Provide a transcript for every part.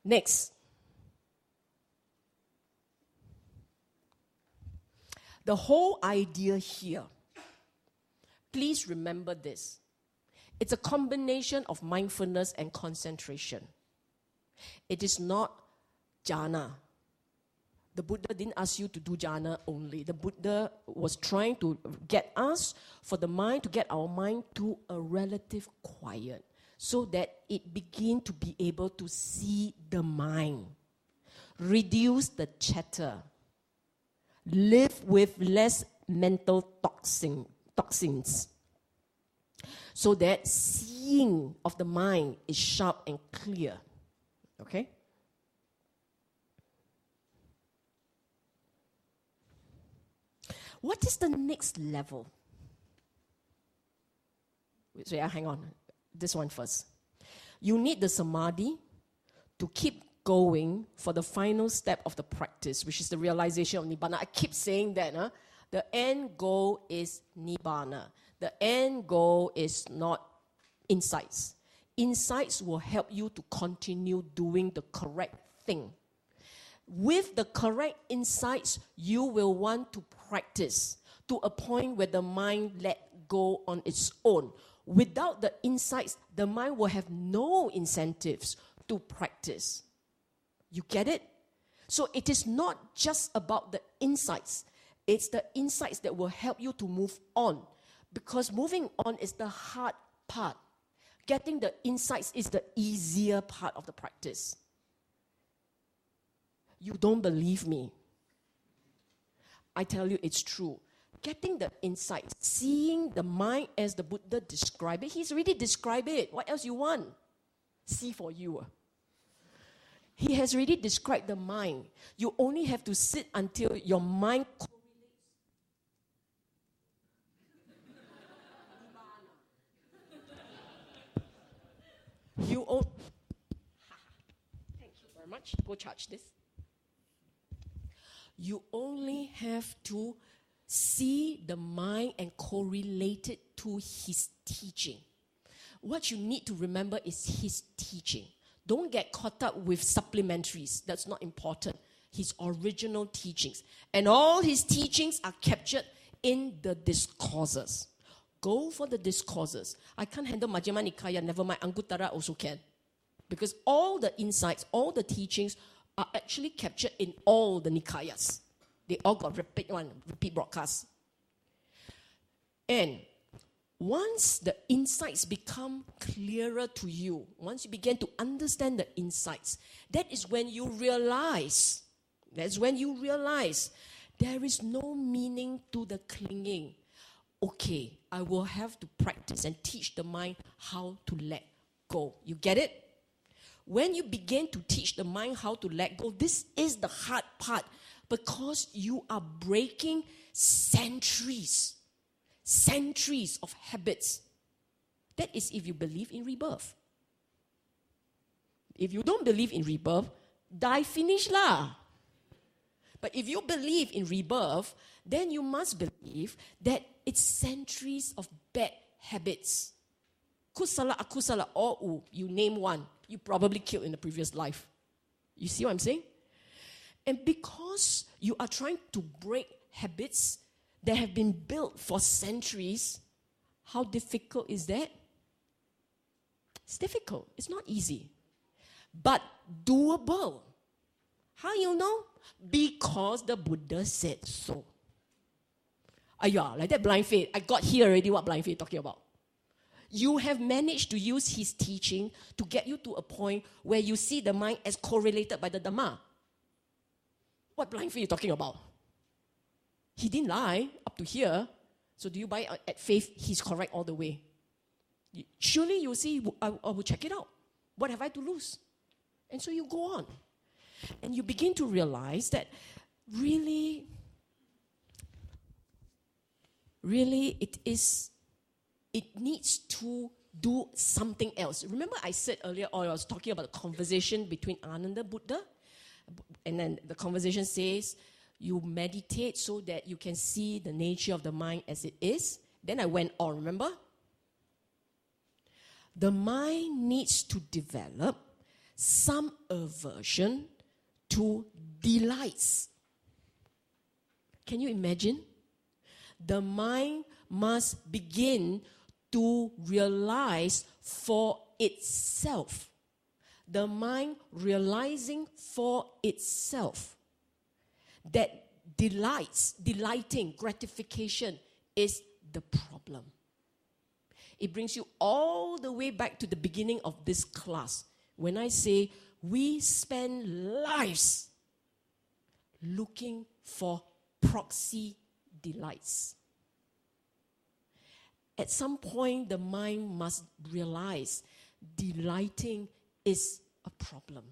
Next. The whole idea here, please remember this. It's a combination of mindfulness and concentration. It is not jhana. The Buddha didn't ask you to do jhana only. The Buddha was trying to get us, for the mind, to get our mind to a relative quiet, so that it begin to be able to see the mind, reduce the chatter, live with less mental toxins, so that seeing of the mind is sharp and clear. Okay? What is the next level? So hang on. This one first. You need the samadhi to keep going for the final step of the practice, which is the realization of nibbana. I keep saying that. The end goal is nibbana. The end goal is not insights. Insights will help you to continue doing the correct thing. With the correct insights, you will want to practice to a point where the mind let go on its own. Without the insights, the mind will have no incentives to practice. You get it? So it is not just about the insights. It's the insights that will help you to move on. Because moving on is the hard part. Getting the insights is the easier part of the practice. You don't believe me. I tell you it's true. Getting the insights, seeing the mind as the Buddha described it, he's already described it. What else you want? See for you. He has already described the mind. You only have to sit until your mind correlates. Thank you very much. Go charge this. You only have to see the mind and correlate it to his teaching. What you need to remember is his teaching. Don't get caught up with supplementaries. That's not important. His original teachings. And all his teachings are captured in the discourses. Go for the discourses. I can't handle Majjhima Nikaya, never mind. Anguttara also can. Because all the insights, all the teachings are actually captured in all the Nikayas. They all got repeat broadcasts. And once the insights become clearer to you, once you begin to understand the insights, that is when you realize, there is no meaning to the clinging. Okay, I will have to practice and teach the mind how to let go. You get it? When you begin to teach the mind how to let go, this is the hard part, because you are breaking centuries of habits. That is if you believe in rebirth. If you don't believe in rebirth, die finish lah. But if you believe in rebirth, then you must believe that it's centuries of bad habits. Kusala, akusala, or you name one. You probably killed in the previous life. You see what I'm saying? And because you are trying to break habits that have been built for centuries, how difficult is that? It's difficult. It's not easy. But doable. How you know? Because the Buddha said so. Like that blind faith. I got here already what blind faith talking about. You have managed to use his teaching to get you to a point where you see the mind as correlated by the Dhamma. What blind faith are you talking about? He didn't lie up to here. So do you buy at faith he's correct all the way? Surely you'll see, I will check it out. What have I to lose? And so you go on. And you begin to realize that really it needs to do something else. Remember I said earlier on, I was talking about the conversation between Ananda Buddha, and then the conversation says, you meditate so that you can see the nature of the mind as it is. Then I went on, remember? The mind needs to develop some aversion to delights. Can you imagine? The mind must begin to realize for itself. The mind realizing for itself that delighting, gratification is the problem. It brings you all the way back to the beginning of this class. When I say we spend lives looking for proxy delights. At some point, the mind must realize delighting is a problem.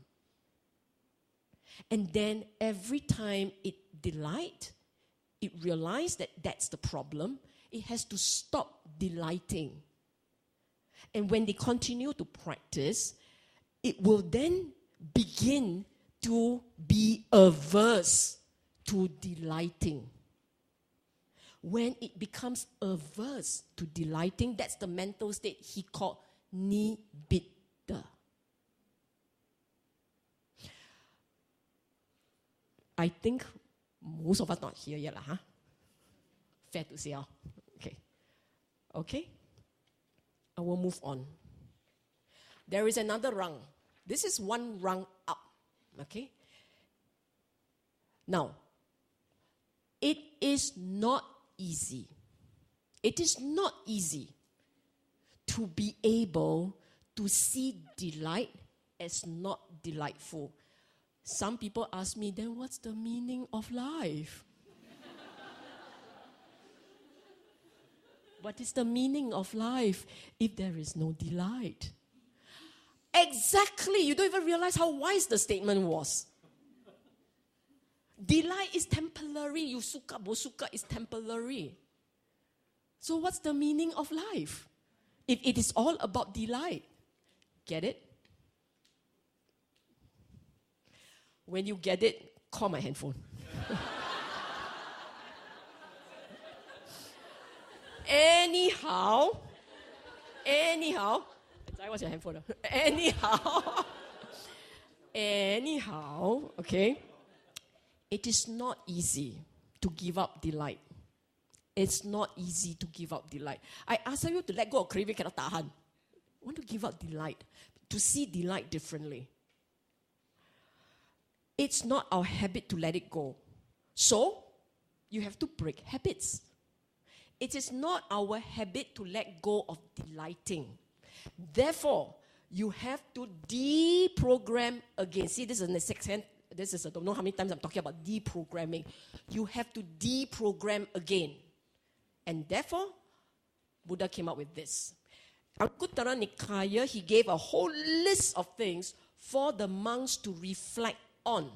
And then every time it delights, it realizes that that's the problem. It has to stop delighting. And when they continue to practice, it will then begin to be averse to delighting. When it becomes averse to delighting, that's the mental state he called nibbida. I think most of us not here yet, huh? Fair to say, Okay. I will move on. There is another rung. This is one rung up. Okay? Now, it is not easy. It is not easy to be able to see delight as not delightful. Some people ask me, then what's the meaning of life? What is the meaning of life if there is no delight? Exactly. You don't even realize how wise the statement was. Delight is temporary. You suka, bo suka is temporary. So what's the meaning of life if it is all about delight? Get it? When you get it, call my handphone. Anyhow, what's your handphone? Anyhow, okay, it is not easy to give up delight. It's not easy to give up delight. I ask you to let go of craving, cannot tahan. Want to give up delight, to see delight differently. It's not our habit to let it go. So, you have to break habits. It is not our habit to let go of delighting. Therefore, you have to deprogram again. See, this is in the sixth hand. I don't know how many times I'm talking about deprogramming. You have to deprogram again. And therefore, Buddha came up with this. Anguttara Nikaya, he gave a whole list of things for the monks to reflect on.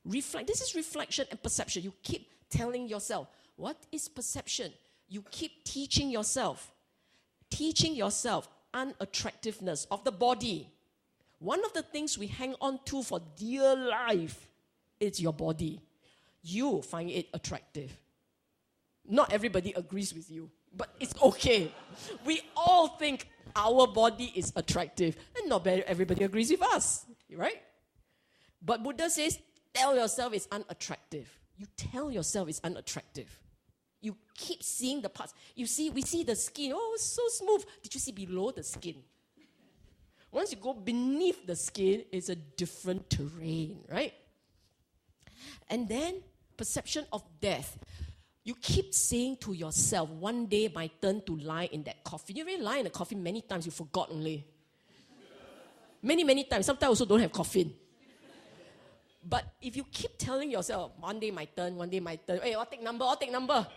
This is reflection and perception. You keep telling yourself, what is perception? You keep teaching yourself unattractiveness of the body. One of the things we hang on to for dear life is your body. You find it attractive. Not everybody agrees with you, but it's okay. We all think our body is attractive, and not everybody agrees with us, right? But Buddha says, tell yourself it's unattractive. You tell yourself it's unattractive. You keep seeing the parts. We see the skin. Oh, it's so smooth. Did you see below the skin? Once you go beneath the skin, it's a different terrain, right? And then, perception of death. You keep saying to yourself, one day my turn to lie in that coffin. You really lie in the coffin many times, you forgot only. Many times. Sometimes also don't have coffin. But if you keep telling yourself, one day my turn, hey, I'll take number,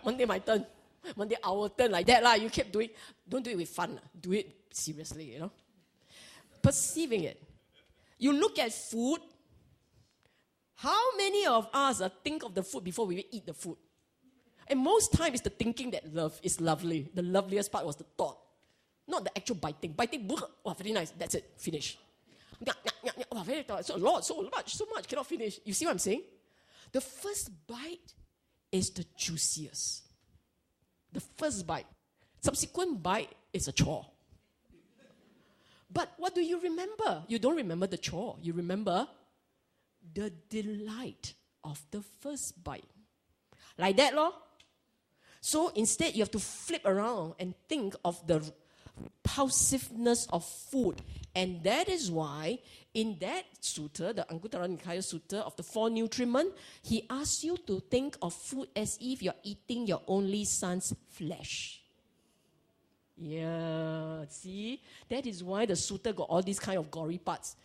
one day my turn, one day our turn, like that, you keep doing, don't do it with fun, do it seriously, Perceiving it. You look at food, how many of us think of the food before we eat the food? And most time it's the thinking that love is lovely. The loveliest part was the thought, not the actual biting. Biting, oh, very nice, that's it, finish. Oh, very so much, cannot finish. You see what I'm saying? The first bite is the juiciest. The first bite. Subsequent bite is a chore. But what do you remember? You don't remember the chore. You remember the delight of the first bite. Like that, lor. So instead, you have to flip around and think of the repulsiveness of food. And that is why in that sutta, the Anguttara Nikaya Sutta of the 4 nutriments, he asks you to think of food as if you're eating your only son's flesh. Yeah, see? That is why the sutta got all these kind of gory parts.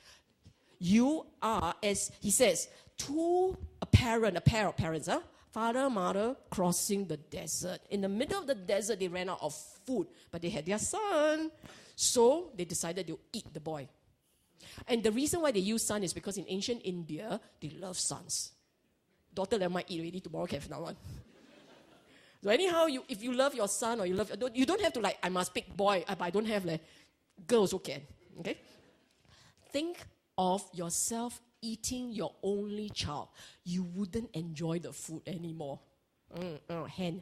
You are, as he says, a pair of parents, father, mother, crossing the desert. In the middle of the desert, they ran out of food, but they had their son. So they decided to eat the boy. And the reason why they use son is because in ancient India, they love sons. Daughter, let me eat already, tomorrow can have another one. So anyhow, if you love your son or you don't have to I must pick boy, but I don't have girl also can. Okay? Think of yourself eating your only child. You wouldn't enjoy the food anymore. Hand.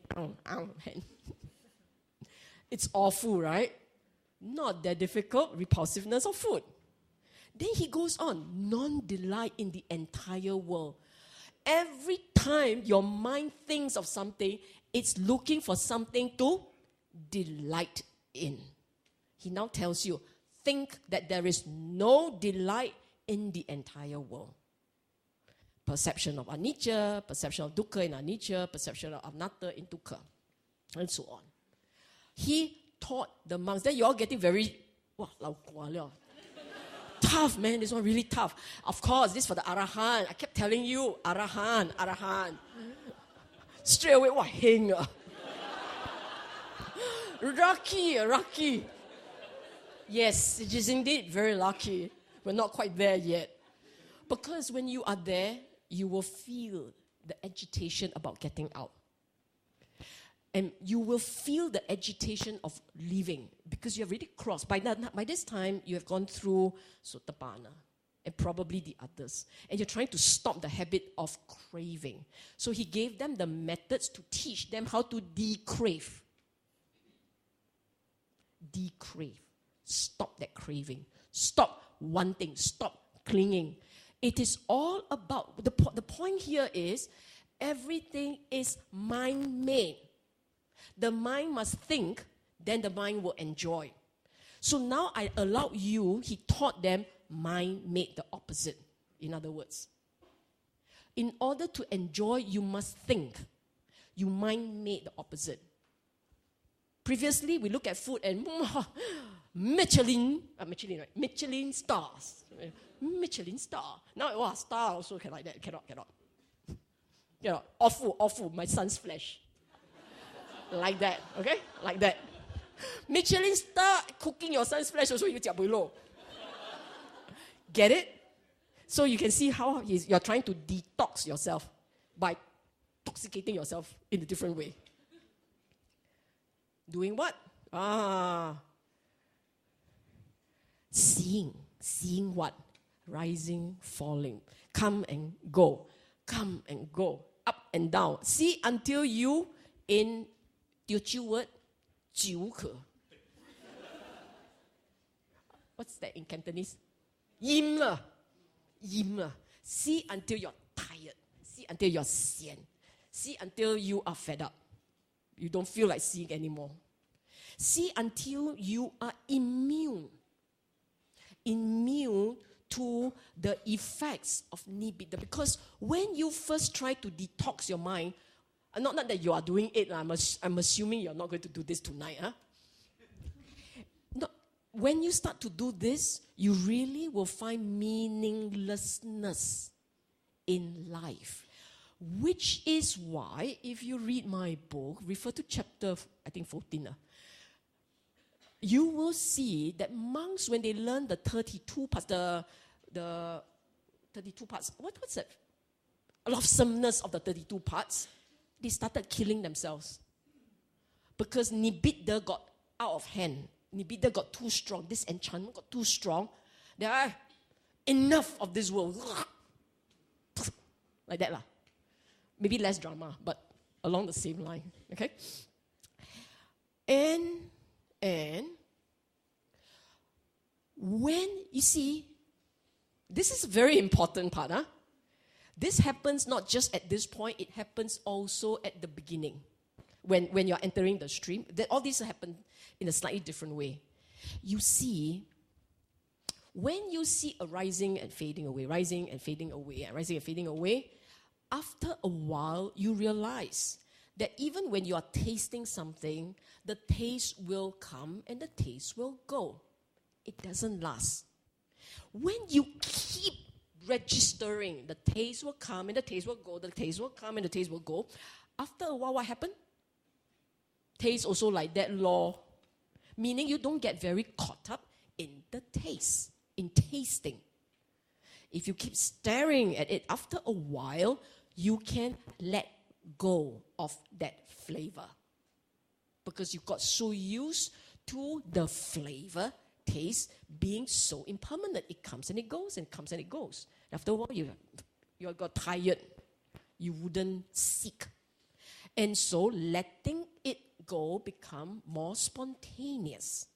It's awful, right? Not that difficult, repulsiveness of food. Then he goes on, non-delight in the entire world. Every time your mind thinks of something, it's looking for something to delight in. He now tells you, think that there is no delight in the entire world. Perception of anicca, perception of dukkha in anicca, perception of anatta in dukkha, and so on. He taught the monks. Then you're all getting very, tough, man. This one really tough. Of course, this for the Arahant. I kept telling you, Arahant. Straight away, heng. Lucky. Yes, it is indeed very lucky. We're not quite there yet. Because when you are there, you will feel the agitation about getting out. And you will feel the agitation of leaving because you have already crossed. By this time, you have gone through Sotapanna and probably the others. And you're trying to stop the habit of craving. So he gave them the methods to teach them how to de-crave. De-crave. Stop that craving. Stop wanting. Stop clinging. It is all about, the point here is, everything is mind-made. The mind must think, then the mind will enjoy. So now I allowed you, he taught them, mind made the opposite. In other words, in order to enjoy, you must think. You mind made the opposite. Previously, we look at food and Michelin stars. Michelin star. Now, star also can like that. Cannot. Awful, my son's flesh. Like that, okay? Like that. Michelin star cooking your son's flesh also, you below. Get it? So you can see how you're trying to detox yourself by intoxicating yourself in a different way. Doing what? Seeing what? Rising, falling. Come and go, up and down. See until you in Teochew word, 久渴. What's that in Cantonese? Yim la. See until you're tired. See until you're sian. See until you are fed up. You don't feel like seeing anymore. See until you are immune to the effects of nibbida. Because when you first try to detox your mind, not that you are doing it, I'm assuming you're not going to do this tonight. No, when you start to do this, you really will find meaninglessness in life. Which is why, if you read my book, refer to chapter, I think 14, you will see that monks, when they learn the 32 parts, the 32 parts, what's that? Lovesomeness of the 32 parts, they started killing themselves. Because nibbida got out of hand. Nibbida got too strong. This enchantment got too strong. There are enough of this world. Like that lah. Maybe less drama, but along the same line. Okay? And When, you see, this is a very important part. This happens not just at this point, it happens also at the beginning. When you're entering the stream, all these happen in a slightly different way. You see, when you see a rising and fading away, rising and fading away, and rising and fading away, after a while, you realize that even when you are tasting something, the taste will come and the taste will go. It doesn't last. When you keep registering, the taste will come and the taste will go, the taste will come and the taste will go. After a while, what happened? Taste also like that law. Meaning you don't get very caught up in the taste, in tasting. If you keep staring at it, after a while, you can let go of that flavor. Because you got so used to the flavor, taste, being so impermanent. It comes and it goes and comes and it goes. After a while, you got tired. You wouldn't seek. And so letting it go become more spontaneous.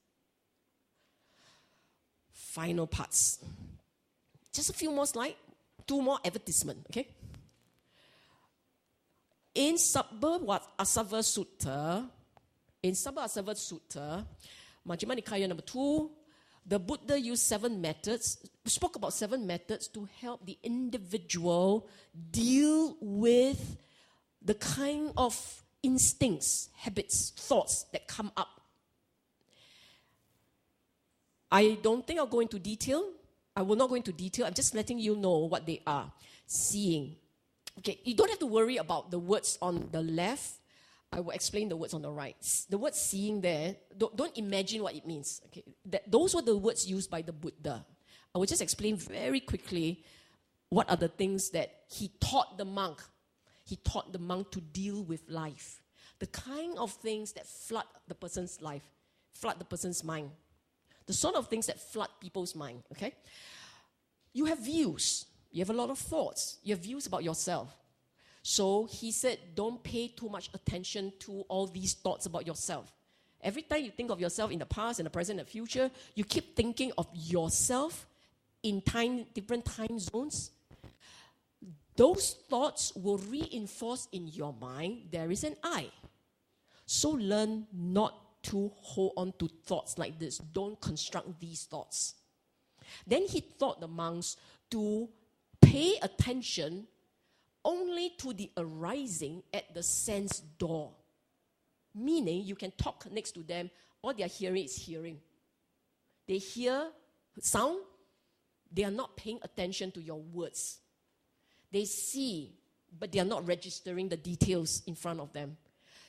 Final parts. Just a few more slides. 2 more advertisement, okay? In Sabha Asava Sutta, Majjhima Nikaya number 2, the Buddha used 7 methods, spoke about 7 methods to help the individual deal with the kind of instincts, habits, thoughts that come up. I don't think I'll go into detail. I will not go into detail. I'm just letting you know what they are. Seeing. Okay, you don't have to worry about the words on the left. I will explain the words on the right. The word seeing there, don't imagine what it means. Okay, those were the words used by the Buddha. I will just explain very quickly what are the things that he taught the monk. He taught the monk to deal with life. The kind of things that flood the person's life, flood the person's mind. The sort of things that flood people's mind, okay? You have views. You have a lot of thoughts. You have views about yourself. So he said, don't pay too much attention to all these thoughts about yourself. Every time you think of yourself in the past, in the present, and the future, you keep thinking of yourself in different time zones. Those thoughts will reinforce in your mind there is an I. So learn not to hold on to thoughts like this. Don't construct these thoughts. Then he taught the monks to pay attention only to the arising at the sense door. Meaning you can talk next to them, all they are hearing is hearing. They hear sound, they are not paying attention to your words. They see, but they are not registering the details in front of them.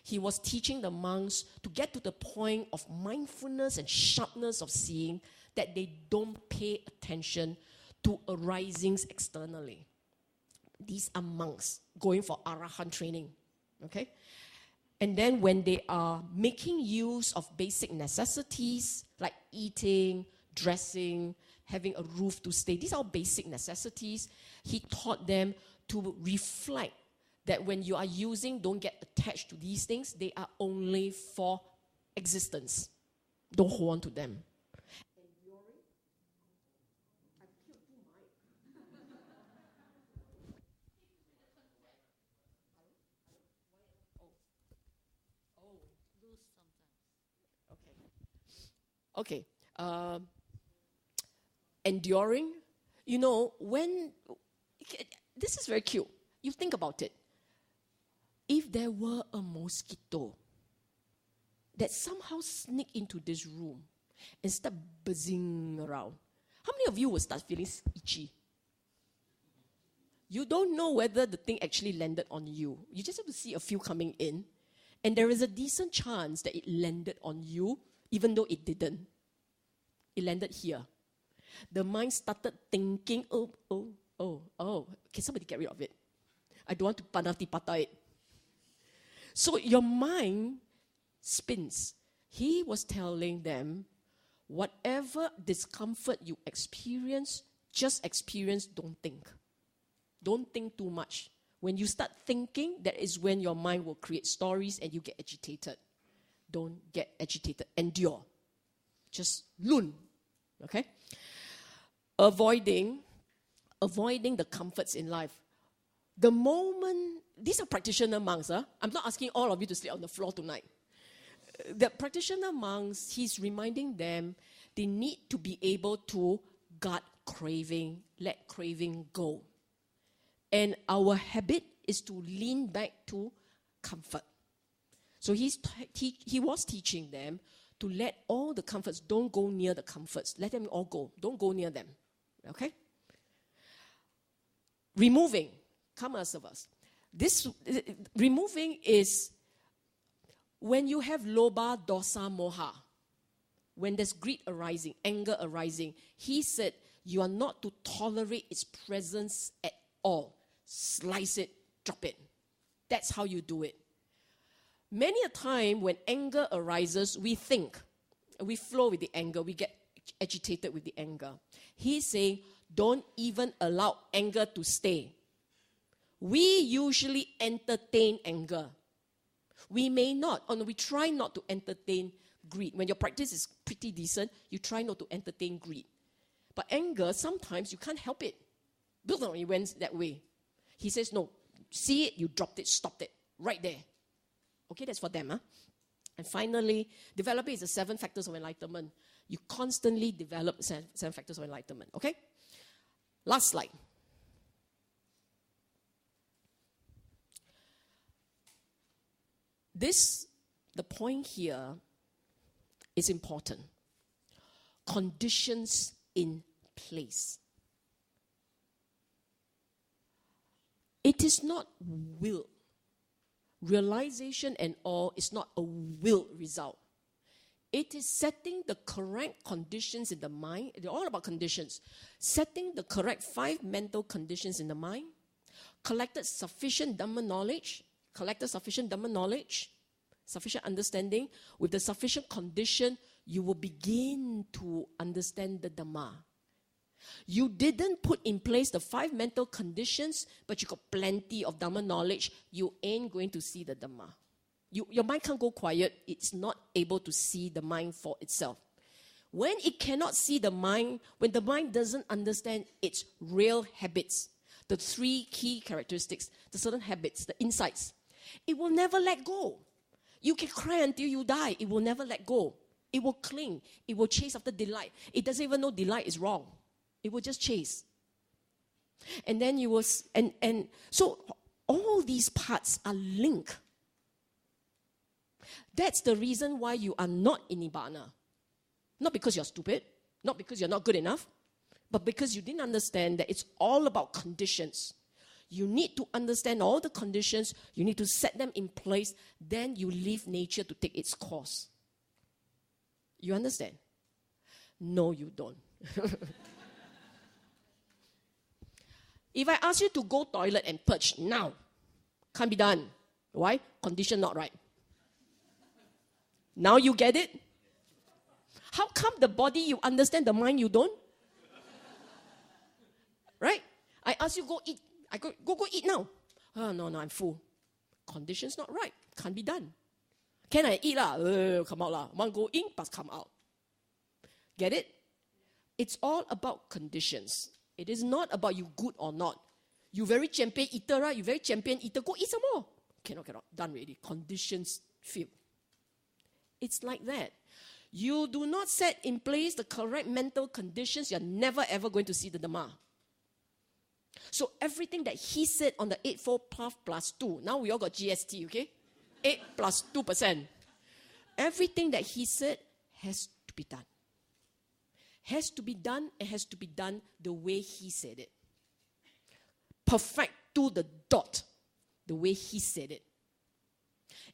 He was teaching the monks to get to the point of mindfulness and sharpness of seeing that they don't pay attention to arisings externally. These are monks going for Arahant training, okay? And then when they are making use of basic necessities like eating, dressing, having a roof to stay, these are basic necessities. He taught them to reflect that when you are using, don't get attached to these things. They are only for existence. Don't hold on to them. Okay. Enduring. You know, this is very cute. You think about it. If there were a mosquito that somehow sneaked into this room and start buzzing around, how many of you will start feeling itchy? You don't know whether the thing actually landed on you. You just have to see a few coming in, and there is a decent chance that it landed on you, even though it didn't. It landed here. The mind started thinking, can somebody get rid of it? I don't want to panati pata it. So your mind spins. He was telling them, whatever discomfort you experience, just experience, don't think. Don't think too much. When you start thinking, that is when your mind will create stories and you get agitated. Don't get agitated. Endure. Just lun. Okay? avoiding the comforts in life. The moment, these are practitioner monks. I'm not asking all of you to sleep on the floor tonight. The practitioner monks, he's reminding them they need to be able to guard craving, let craving go. And our habit is to lean back to comfort. So he was teaching them to let all the comforts, don't go near the comforts. Let them all go. Don't go near them. Okay? Removing. Come as of us. This removing is when you have lobha, dosa, moha. When there's greed arising, anger arising, he said you are not to tolerate its presence at all. Slice it, drop it. That's how you do it. Many a time when anger arises, we think, we flow with the anger, we get agitated with the anger. He's saying, don't even allow anger to stay. We usually entertain anger. We may not, or we try not to entertain greed. When your practice is pretty decent, you try not to entertain greed. But anger, sometimes you can't help it. It went that way. He says, no, see it, you dropped it, stopped it, right there. Okay, that's for them. And finally, developing is the 7 factors of enlightenment. You constantly develop 7 factors of enlightenment. Okay? Last slide. The point here is important. Conditions in place. It is not will. Realization and all is not a will result. It is setting the correct conditions in the mind. They're all about conditions. Setting the correct 5 mental conditions in the mind. Collected sufficient Dhamma knowledge. Sufficient understanding. With the sufficient condition, you will begin to understand the Dhamma. You didn't put in place the 5 mental conditions, but you got plenty of Dhamma knowledge. You ain't going to see the Dhamma. Your mind can't go quiet. It's not able to see the mind for itself. When it cannot see the mind, when the mind doesn't understand its real habits, the 3 key characteristics, the certain habits, the insights, it will never let go. You can cry until you die. It will never let go. It will cling. It will chase after delight. It doesn't even know delight is wrong. It will just chase. And then you will, and so all these parts are linked. That's the reason why you are not in Nibbana. Not because you're stupid, not because you're not good enough, but because you didn't understand that it's all about conditions. You need to understand all the conditions. You need to set them in place. Then you leave nature to take its course. You understand? No, you don't. If I ask you to go toilet and purge now, can't be done. Why? Condition not right. Now you get it? How come the body you understand, the mind you don't? Right? I ask you go eat. I go eat now. Oh, no, I'm full. Condition's not right. Can't be done. Can I eat lah? Come out lah. Want go in, but come out. Get it? It's all about conditions. It is not about you good or not. You very champion eater, right? You very champion eater. Go eat some more. Cannot. Done already. Conditions fail. It's like that. You do not set in place the correct mental conditions, you're never ever going to see the Dhamma. So everything that he said on the Eightfold Path plus 2, now we all got GST, okay? 8 plus 2%. Everything that he said has to be done. Has to be done, and has to be done the way he said it. Perfect to the dot, the way he said it.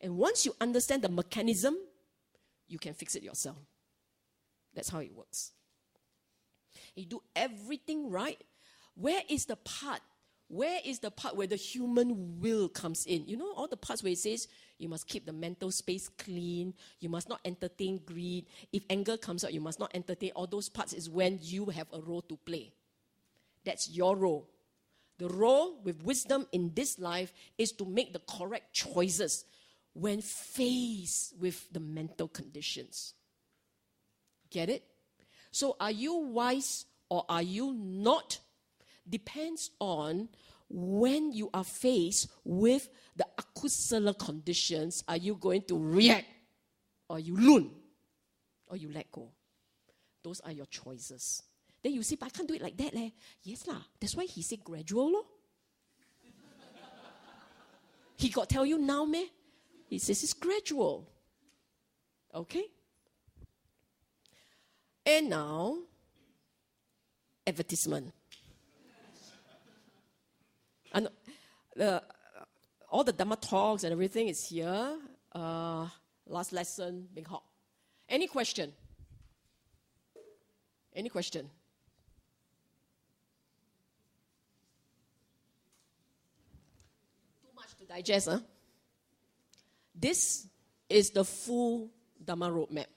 And once you understand the mechanism, you can fix it yourself. That's how it works. You do everything right. Where is the part? Where is the part where the human will comes in? You know, all the parts where it says you must keep the mental space clean, you must not entertain greed. If anger comes out, you must not entertain. All those parts is when you have a role to play. That's your role. The role with wisdom in this life is to make the correct choices when faced with the mental conditions. Get it? So are you wise or are you not depends on when you are faced with the akusala conditions. Are you going to react, or you lun, or you let go? Those are your choices. Then you say, but I can't do it like that. Yes lah. That's why he said gradual lor. He got tell you now meh? He says it's gradual. Okay? And now, advertisement. And all the Dhamma talks and everything is here. Last lesson, Big Hawk. Any question? Any question? Too much to digest, huh? This is the full Dhamma roadmap.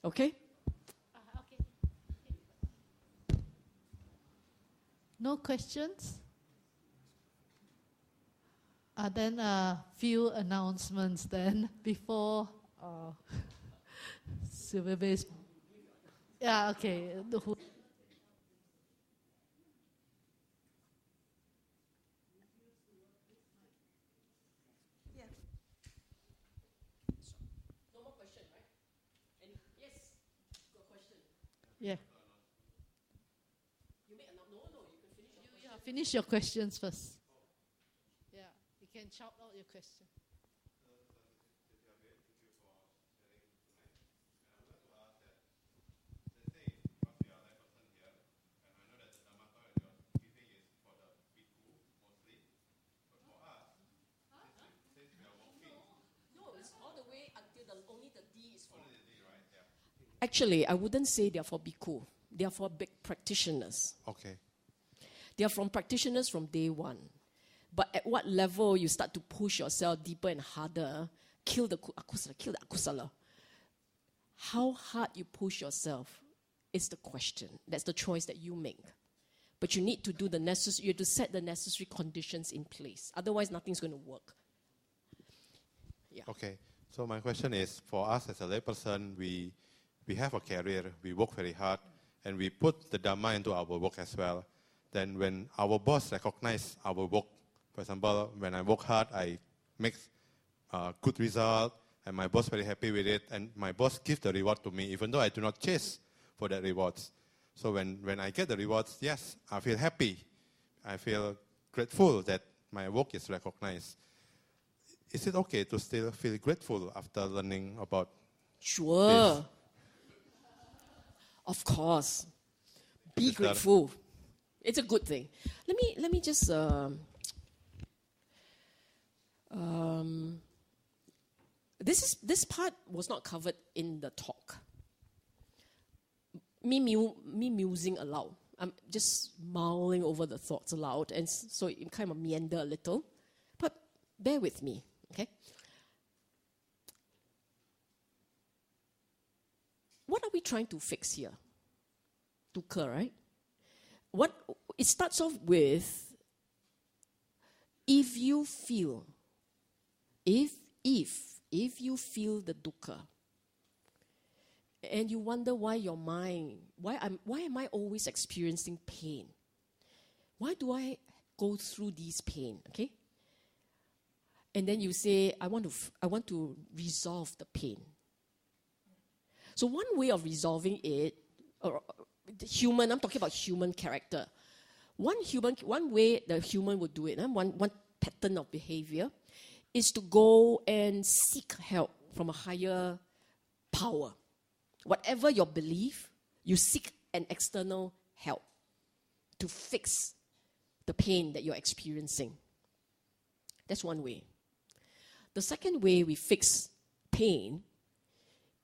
Okay? Okay. No questions? Then a few announcements then before Sylvia. Yeah, okay. No more question, right? Yes, got a question. Yeah. You make no, you can finish your question. Yeah, finish your questions first. Yeah, you can shout out your question. Actually, I wouldn't say they are for bhikkhu. They are for big practitioners. Okay. They are from practitioners from day one. But at what level you start to push yourself deeper and harder, kill the akusala. How hard you push yourself is the question. That's the choice that you make. But you need to do you have to set the necessary conditions in place. Otherwise, nothing's going to work. Yeah. Okay. So my question is, for us as a layperson, we have a career, we work very hard, and we put the Dhamma into our work as well. Then when our boss recognizes our work, for example, when I work hard, I make a good result, and my boss very happy with it, and my boss gives the reward to me, even though I do not chase for the rewards. So when I get the rewards, yes, I feel happy. I feel grateful that my work is recognized. Is it okay to still feel grateful after learning about Sure. this? Of course. Be grateful. It's a good thing. Let me just this part was not covered in the talk. Me musing aloud. I'm just mulling over the thoughts aloud, and so it kind of meander a little. But bear with me, okay? What are we trying to fix here? Dukkha, right? It starts off with, if you feel the dukkha, and you wonder why your mind, why am I always experiencing pain? Why do I go through these pain? Okay? And then you say, I want to resolve the pain. So one way of resolving it, I'm talking about human character. One way the human would do it, one pattern of behavior, is to go and seek help from a higher power. Whatever your belief, you seek an external help to fix the pain that you're experiencing. That's one way. The second way we fix pain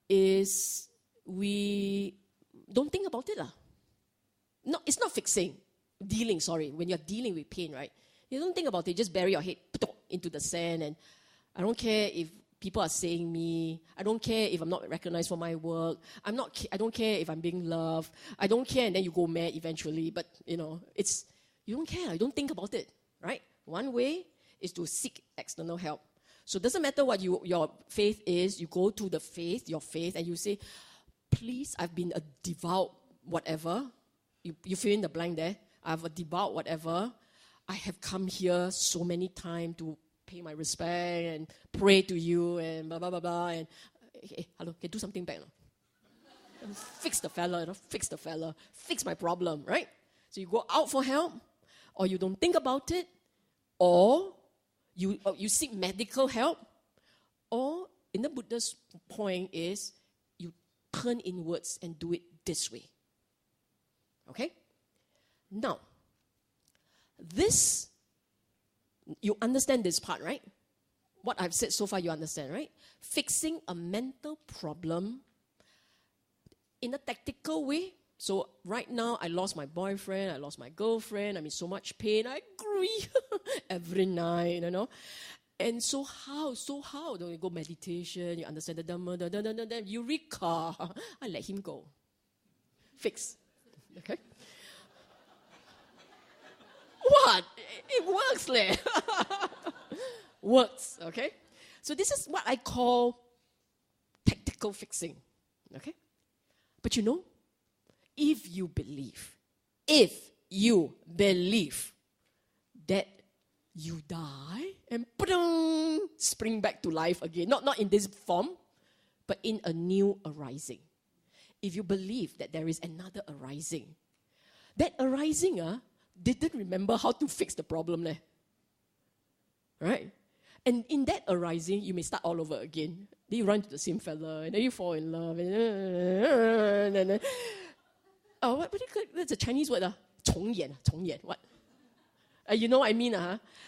is we don't think about it. No, it's not fixing. When you're dealing with pain, right? You don't think about it, just bury your head into the sand, and I don't care if people are saying me, I don't care if I'm not recognized for my work, I don't care if I'm being loved, I don't care, and then you go mad eventually, but you don't care, you don't think about it, right? One way is to seek external help. So it doesn't matter what your faith is, you go to your faith, and you say, please, I've been a devout whatever. You fill in the blank there. I have a devout whatever. I have come here so many times to pay my respect and pray to you and blah, blah, blah, blah. And, hey, hello, can do something back. Fix the fella, fix my problem, right? So you go out for help, or you don't think about it, or you seek medical help, or in the Buddha's point is you turn inwards and do it this way. Okay? Now, this, you understand this part, right? What I've said so far, you understand, right? Fixing a mental problem in a tactical way. So right now, I lost my boyfriend, I lost my girlfriend, I'm in so much pain, I grieve every night, you know. And so how? Don't you go meditation, you understand the Dhamma, Eureka, I let him go. Fix. Okay? What? It works, leh. Works, okay? So this is what I call tactical fixing, okay? But you know, if you believe that you die and spring back to life again, not in this form, but in a new arising. If you believe that there is another arising, that arising didn't remember how to fix the problem, right? And in that arising, you may start all over again. Then you run to the same fella, and then you fall in love, and then what do you call it? That's a Chinese word, 重演, what? You know what I mean,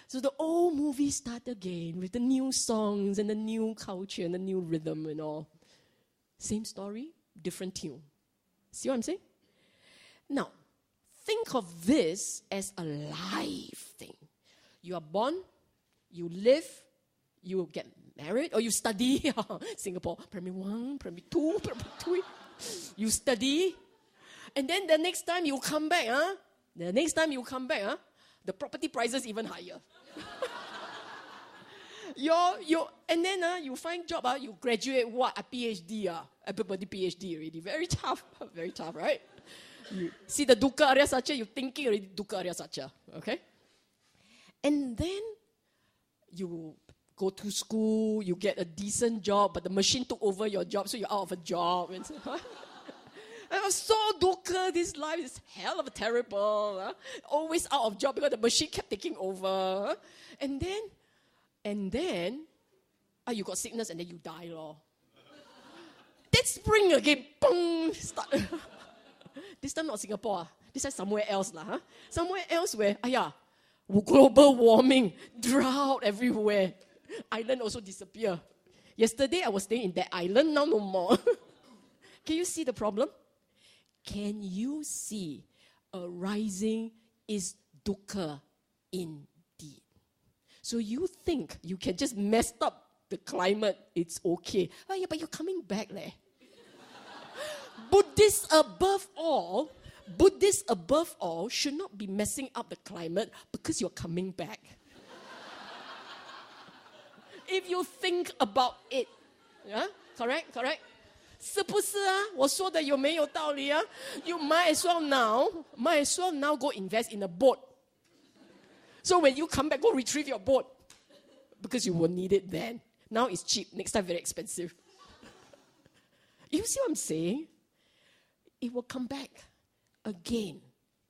So the old movie start again with the new songs and the new culture and the new rhythm and all. Same story, different tune. See what I'm saying? Now, think of this as a life thing. You are born, you live, you get married, or you study. Singapore, primary 1, primary 2, primary 3. You study. And then the next time you come back, the property prices even higher. And then you find job, you graduate, what, a PhD. Everybody PhD already. Very tough, right? You see the dukkha arya satya, you thinking already dukkha arya satya, okay? And then you go to school, you get a decent job, but the machine took over your job, so you're out of a job. And so, I was so dukkha, this life is hell of a terrible. Always out of job because the machine kept taking over. And then, you got sickness and then you die, lor. Then spring again, boom, start. This time not Singapore, this time somewhere else. Somewhere else where, global warming, drought everywhere. Island also disappear. Yesterday I was staying in that island, now no more. Can you see the problem? Can you see arising is dukkha indeed? So you think you can just mess up the climate, it's okay. But you're coming back, leh. Buddhists above all should not be messing up the climate because you're coming back. If you think about it, correct? 是不是我说的有没有道理You might as well now go invest in a boat. So when you come back, go retrieve your boat. Because you will need it then. Now it's cheap, next time very expensive. You see what I'm saying? It will come back again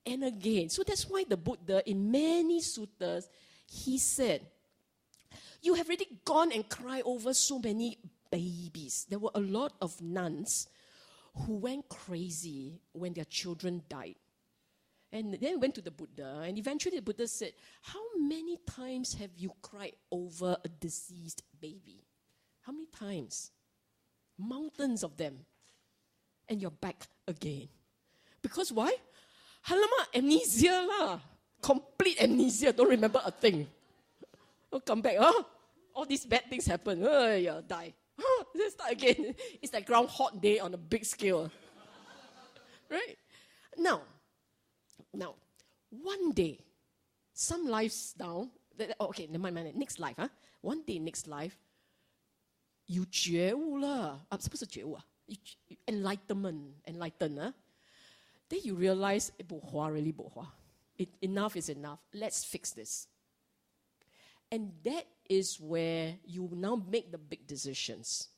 and again. So that's why the Buddha, in many suttas, he said, you have already gone and cried over so many babies. There were a lot of nuns who went crazy when their children died. And then went to the Buddha, and eventually the Buddha said, how many times have you cried over a deceased baby? How many times? Mountains of them. And you're back again. Because why? Halamak, amnesia lah. Complete amnesia, don't remember a thing. Oh, come back, all these bad things happen. You die. Let's start again. It's like Groundhog Day on a big scale. Right? Now, one day, some lives down. Okay, never mind. Next life, one day, next life, you 觉悟了，不是觉悟，enlighten. Then you realize, bo hua, really bo hua. Enough is enough. Let's fix this. And that is where you now make the big decisions.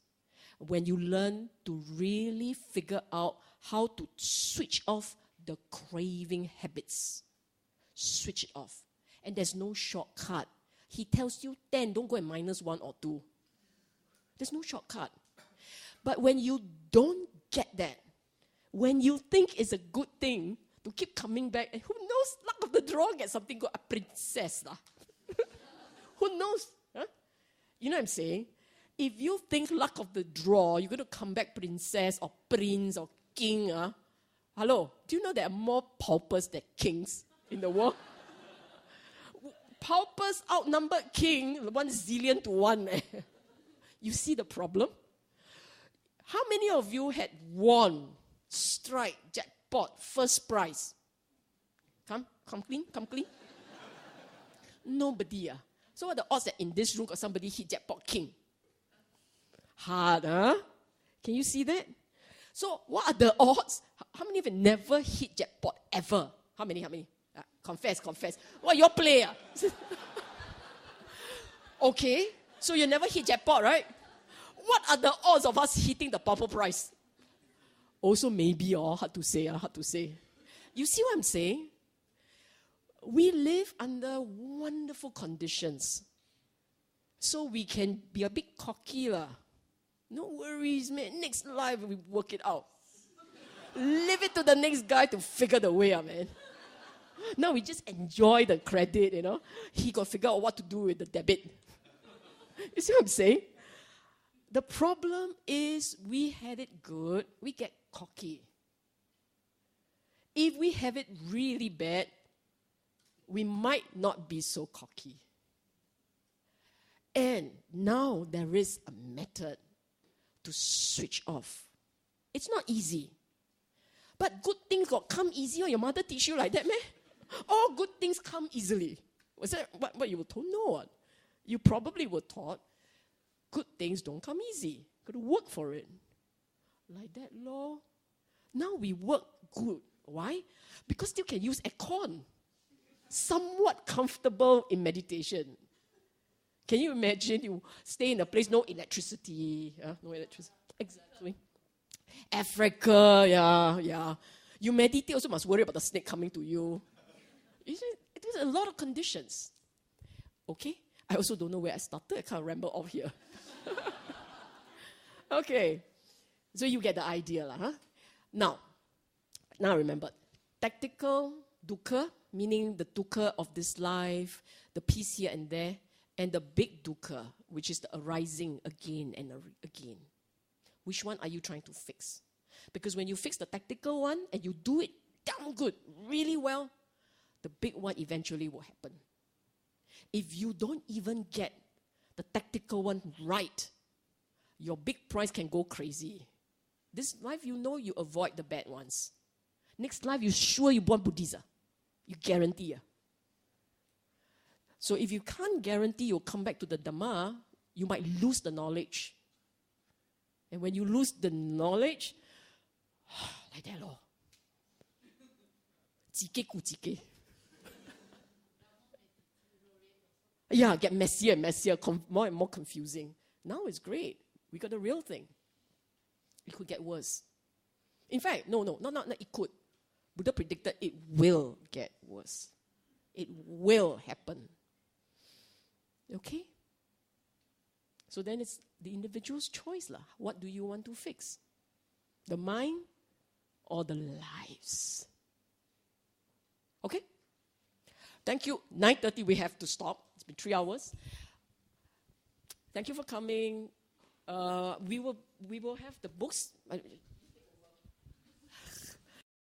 When you learn to really figure out how to switch off the craving habits. Switch it off. And there's no shortcut. He tells you 10, don't go and minus 1 or 2. There's no shortcut. But when you don't get that, when you think it's a good thing to keep coming back, and who knows, luck of the draw, get something called a princess. Who knows? Huh? You know what I'm saying? If you think luck of the draw, you're going to come back princess or prince or king. Hello, do you know there are more paupers than kings in the world? Paupers outnumbered king 1,000,000,000 to 1. You see the problem? How many of you had won, strike, jackpot, first prize? Come clean. Nobody. So what are the odds that in this room got somebody hit jackpot king? Hard, huh? Can you see that? So what are the odds? How many of you never hit jackpot ever? How many? Confess. What, your play? Okay, so you never hit jackpot, right? What are the odds of us hitting the purple prize? Also maybe, hard to say. You see what I'm saying? We live under wonderful conditions. So we can be a bit cocky. No worries, man. Next life, we work it out. Leave it to the next guy to figure the way out, man. Now we just enjoy the credit, He got to figure out what to do with the debit. You see what I'm saying? The problem is we had it good, we get cocky. If we have it really bad, we might not be so cocky. And now there is a method to switch off. It's not easy. But good things got come easy, or your mother teach you like that, man? All good things come easily. Was that what you were told? No. You probably were taught good things don't come easy. Got to work for it. Like that, Lord. Now we work good. Why? Because still can use aircon. Somewhat comfortable in meditation. Can you imagine you stay in a place, no electricity? No electricity. Exactly. Africa, yeah. You meditate, also must worry about the snake coming to you. There's a lot of conditions. Okay? I also don't know where I started. I can't ramble off here. Okay. So you get the idea, huh? Now remember, tactical dukkha, meaning the dukkha of this life, the peace here and there, and the big dukkha, which is the arising again and again. Which one are you trying to fix? Because when you fix the tactical one and you do it damn good, really well, the big one eventually will happen. If you don't even get the tactical one right, your big prize can go crazy. This life, you avoid the bad ones. Next life, you born Buddhist. You guarantee. So if you can't guarantee you'll come back to the Dhamma, you might lose the knowledge. And when you lose the knowledge, like that, Lord. Jike ku jike. Yeah, get messier and messier, more and more confusing. Now it's great. We got the real thing. It could get worse. In fact, no, not it could. Buddha predicted it will get worse. It will happen. Okay? So then it's the individual's choice. What do you want to fix? The mind or the lives? Okay? Thank you. 9:30 we have to stop. It's been 3 hours. Thank you for coming. We will have the books.